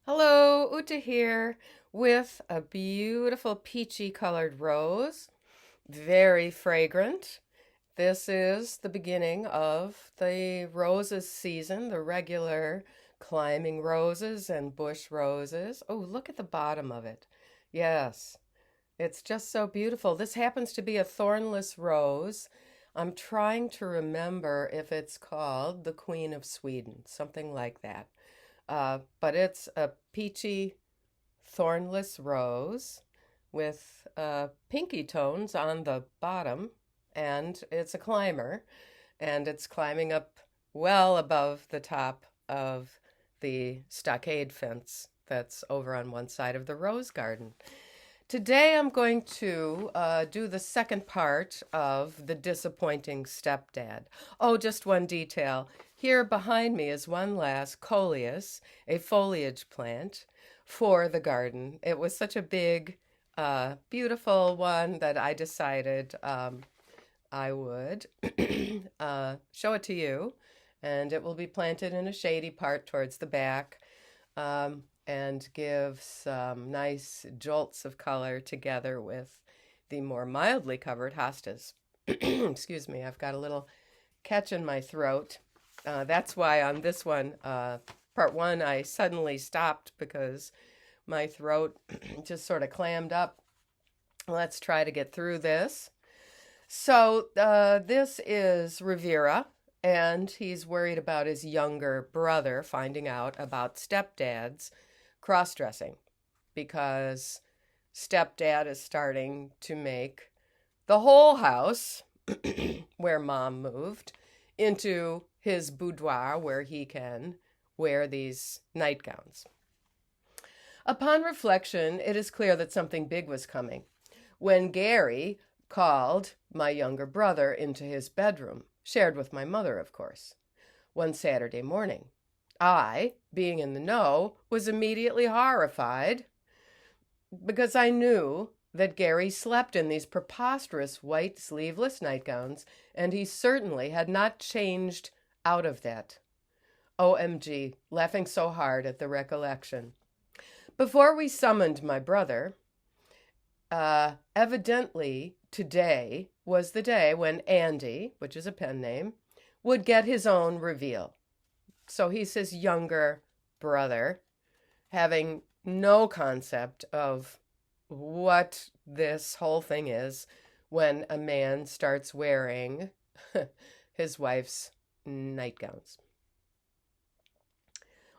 Hello, Uta here with a beautiful peachy colored rose, very fragrant. This is the beginning of the roses season, the regular climbing roses and bush roses. Oh, look at the bottom of it. Yes, it's just so beautiful. This happens to be a thornless rose. I'm trying to remember if it's called the Queen of Sweden, something like that. But it's a peachy, thornless rose with pinky tones on the bottom, and it's a climber, and it's climbing up well above the top of the stockade fence that's over on one side of the rose garden. Today I'm going to do the second part of the disappointing stepdad. Oh, just one detail. Here behind me is one last coleus, a foliage plant for the garden. It was such a big, beautiful one that I decided I would show it to you, and it will be planted in a shady part towards the back. And give some nice jolts of color together with the more mildly covered hostas. Excuse me, I've got a little catch in my throat. That's why on this one, part one, I suddenly stopped because my throat just sort of clammed up. Let's try to get through this. So, this is Rivera, and he's worried about his younger brother finding out about stepdad's cross dressing because stepdad is starting to make the whole house where mom moved into his boudoir where he can wear these nightgowns. Upon reflection, it is clear that something big was coming. When Gary called my younger brother into his bedroom, shared with my mother, of course, one Saturday morning, I, being in the know, was immediately horrified because I knew that Gary slept in these preposterous white sleeveless nightgowns, and he certainly had not changed out of that. OMG, laughing so hard at the recollection. Before we summoned my brother, evidently today was the day when Andy, which is a pen name, would get his own reveal. So he's his younger brother, having no concept of what this whole thing is when a man starts wearing his wife's nightgowns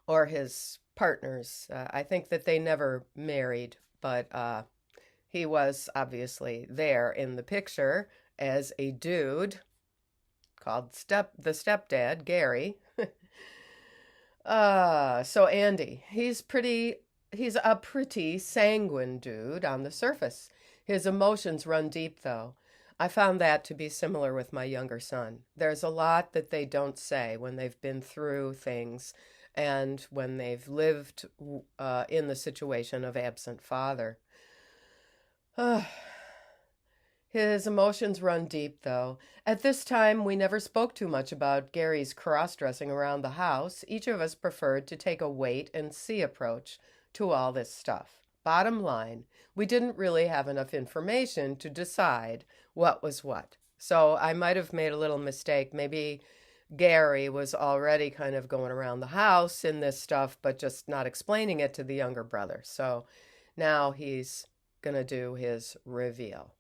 or his partner's. I think that they never married, but he was obviously there in the picture as a dude called the stepdad, Gary. So Andy, he's a pretty sanguine dude on the surface. His emotions run deep, though. I found that to be similar with my younger son. There's a lot that they don't say when they've been through things and when they've lived in the situation of absent father. His emotions run deep, though. At this time, we never spoke too much about Gary's cross-dressing around the house. Each of us preferred to take a wait-and-see approach to all this stuff. Bottom line, we didn't really have enough information to decide what was what. So I might have made a little mistake. Maybe Gary was already kind of going around the house in this stuff, but just not explaining it to the younger brother. So now he's going to do his reveal.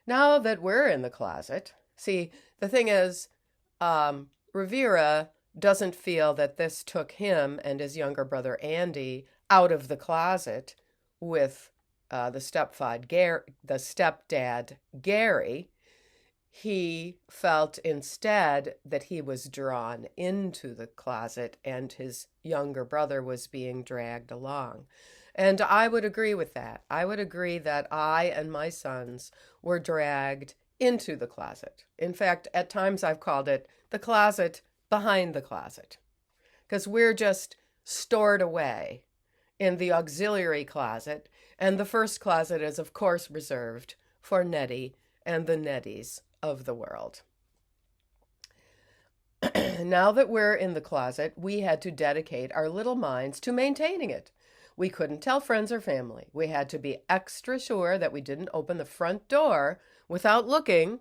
Now that we're in the closet, see, the thing is, Rivera doesn't feel that this took him and his younger brother Andy out of the closet with the stepdad Gary. He felt instead that he was drawn into the closet and his younger brother was being dragged along. And I would agree with that. I would agree that I and my sons were dragged into the closet. In fact, at times I've called it the closet behind the closet, because we're just stored away in the auxiliary closet, and the first closet is, of course, reserved for Nettie and the Netties of the world. Now that we're in the closet, we had to dedicate our little minds to maintaining it. We couldn't tell friends or family. We had to be extra sure that we didn't open the front door without looking,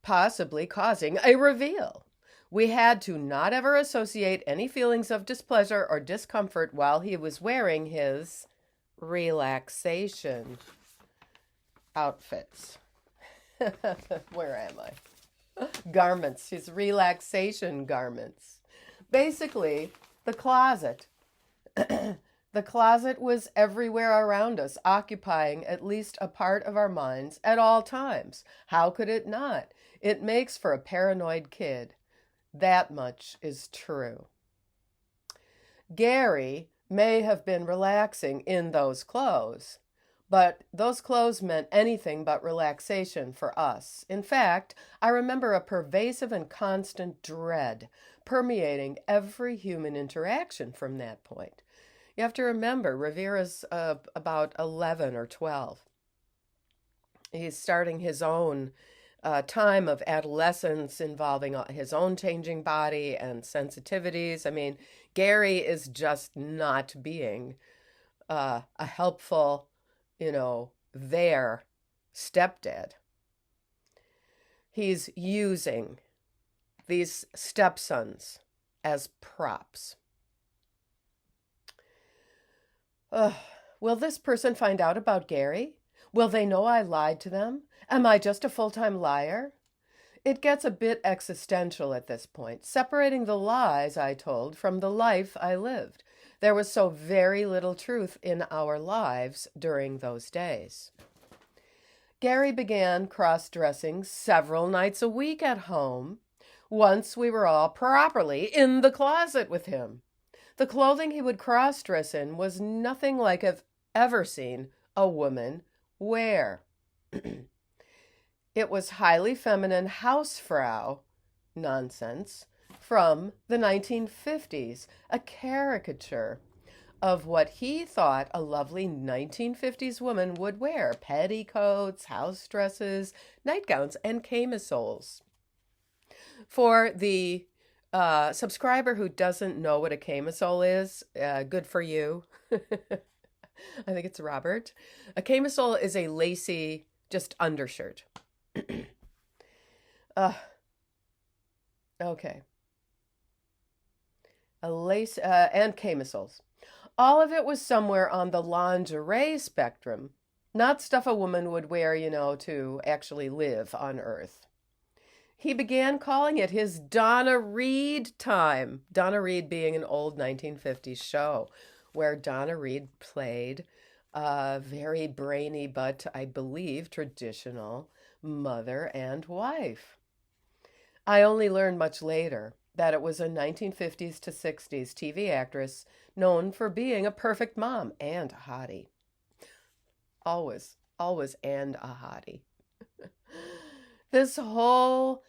possibly causing a reveal. We had to not ever associate any feelings of displeasure or discomfort while he was wearing his relaxation outfits. Where am I? Garments, his relaxation garments. Basically, the closet. The closet was everywhere around us, occupying at least a part of our minds at all times. How could it not? It makes for a paranoid kid. That much is true. Gary may have been relaxing in those clothes, but those clothes meant anything but relaxation for us. In fact, I remember a pervasive and constant dread permeating every human interaction from that point. You have to remember, Rivera's about 11 or 12. He's starting his own time of adolescence involving his own changing body and sensitivities. I mean, Gary is just not being a helpful, their stepdad. He's using these stepsons as props. Will this person find out about Gary? Will they know I lied to them? Am I just a full-time liar? It gets a bit existential at this point, separating the lies I told from the life I lived. There was so very little truth in our lives during those days. Gary began cross-dressing several nights a week at home, once we were all properly in the closet with him. The clothing he would cross-dress in was nothing like I've ever seen a woman wear. It was highly feminine hausfrau nonsense from the 1950s, a caricature of what he thought a lovely 1950s woman would wear: petticoats, house dresses, nightgowns, and camisoles. For the subscriber who doesn't know what a camisole is, good for you. I think it's Robert. A camisole is a lacy, just undershirt. Okay. A lace and camisoles. All of it was somewhere on the lingerie spectrum, not stuff a woman would wear, to actually live on Earth. He began calling it his Donna Reed time. Donna Reed being an old 1950s show where Donna Reed played a very brainy but, I believe, traditional mother and wife. I only learned much later that it was a 1950s to 60s TV actress known for being a perfect mom and a hottie. Always and a hottie. This whole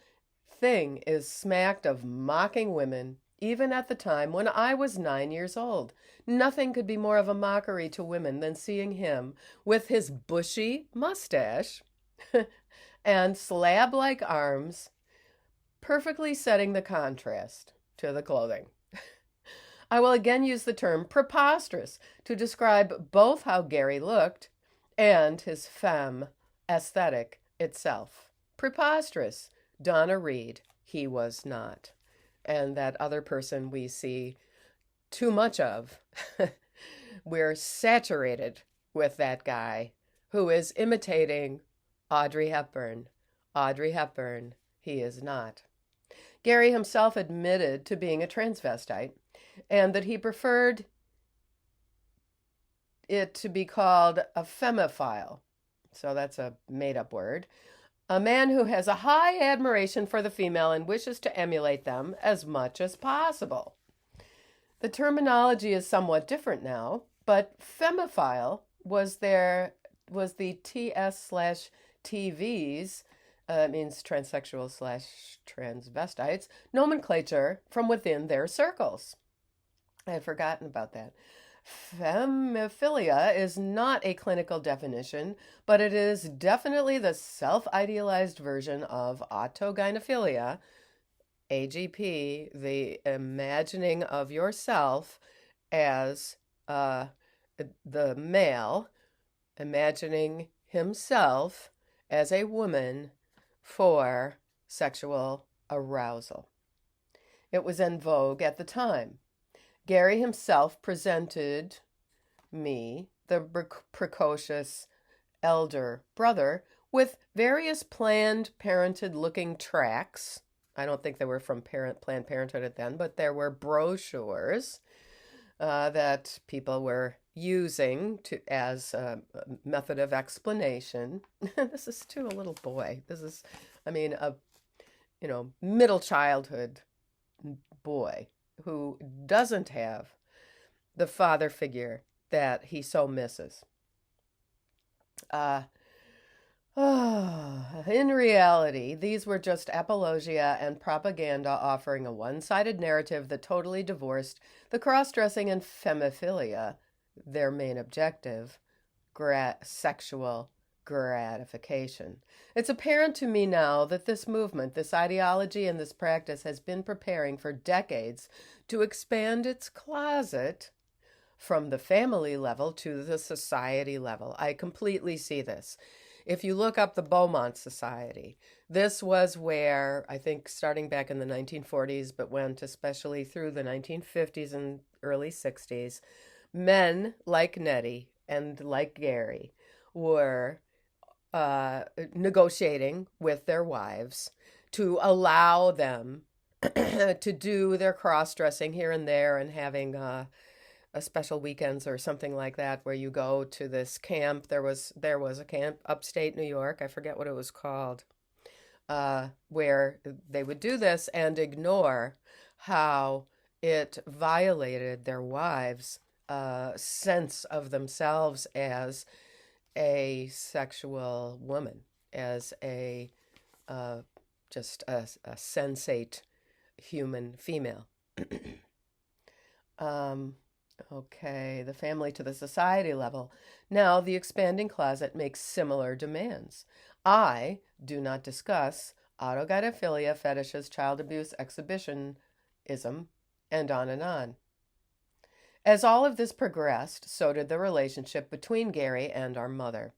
thing is smacked of mocking women, even at the time when I was 9 years old. Nothing could be more of a mockery to women than seeing him with his bushy mustache and slab-like arms, perfectly setting the contrast to the clothing. I will again use the term preposterous to describe both how Gary looked and his femme aesthetic itself. Preposterous. Donna Reed, he was not. And that other person we see too much of. We're saturated with that guy who is imitating Audrey Hepburn. Audrey Hepburn, he is not. Gary himself admitted to being a transvestite and that he preferred it to be called a femophile. So that's a made-up word. A man who has a high admiration for the female and wishes to emulate them as much as possible. The terminology is somewhat different now, but femophile was the TS/TVs, means transsexual/transvestites, nomenclature from within their circles. I had forgotten about that. Femophilia is not a clinical definition, but it is definitely the self-idealized version of autogynephilia, AGP, the imagining of yourself as the male, imagining himself as a woman for sexual arousal. It was en vogue at the time. Gary himself presented me, the precocious elder brother, with various Planned Parenthood looking tracts. I don't think they were from Planned Parenthood then, but there were brochures that people were using as a method of explanation. This is to a little boy. This is, I mean, a middle childhood boy who doesn't have the father figure that he so misses. In reality, these were just apologia and propaganda offering a one-sided narrative that totally divorced the cross-dressing and femophilia, their main objective, sexual gratification. It's apparent to me now that this movement, this ideology, and this practice has been preparing for decades to expand its closet from the family level to the society level. I completely see this. If you look up the Beaumont Society, this was where, I think starting back in the 1940s, but went especially through the 1950s and early 60s, men like Nettie and like Gary were negotiating with their wives to allow them to do their cross-dressing here and there, and having a special weekends or something like that where you go to this camp. There was a camp upstate New York, I forget what it was called, where they would do this and ignore how it violated their wives' sense of themselves as a sexual woman, as a just a sensate human female. Okay, the family to the society level. Now, the expanding closet makes similar demands. I do not discuss autogynephilia, fetishes, child abuse, exhibitionism, and on and on. As all of this progressed, so did the relationship between Gary and our mother.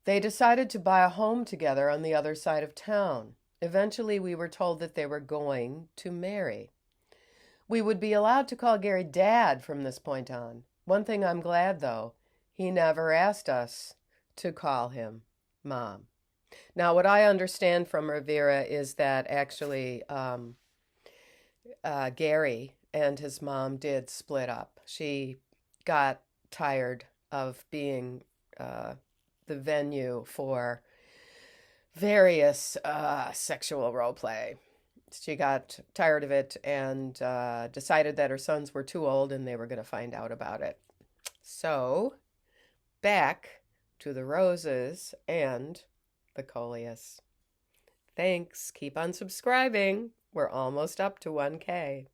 They decided to buy a home together on the other side of town. Eventually, we were told that they were going to marry. We would be allowed to call Gary Dad from this point on. One thing I'm glad, though, he never asked us to call him Mom. Now, what I understand from Rivera is that actually Gary and his mom did split up. She got tired of being the venue for various sexual role play. She got tired of it and decided that her sons were too old and they were going to find out about it. So, back to the roses and the coleus. Thanks. Keep on subscribing. We're almost up to 1K.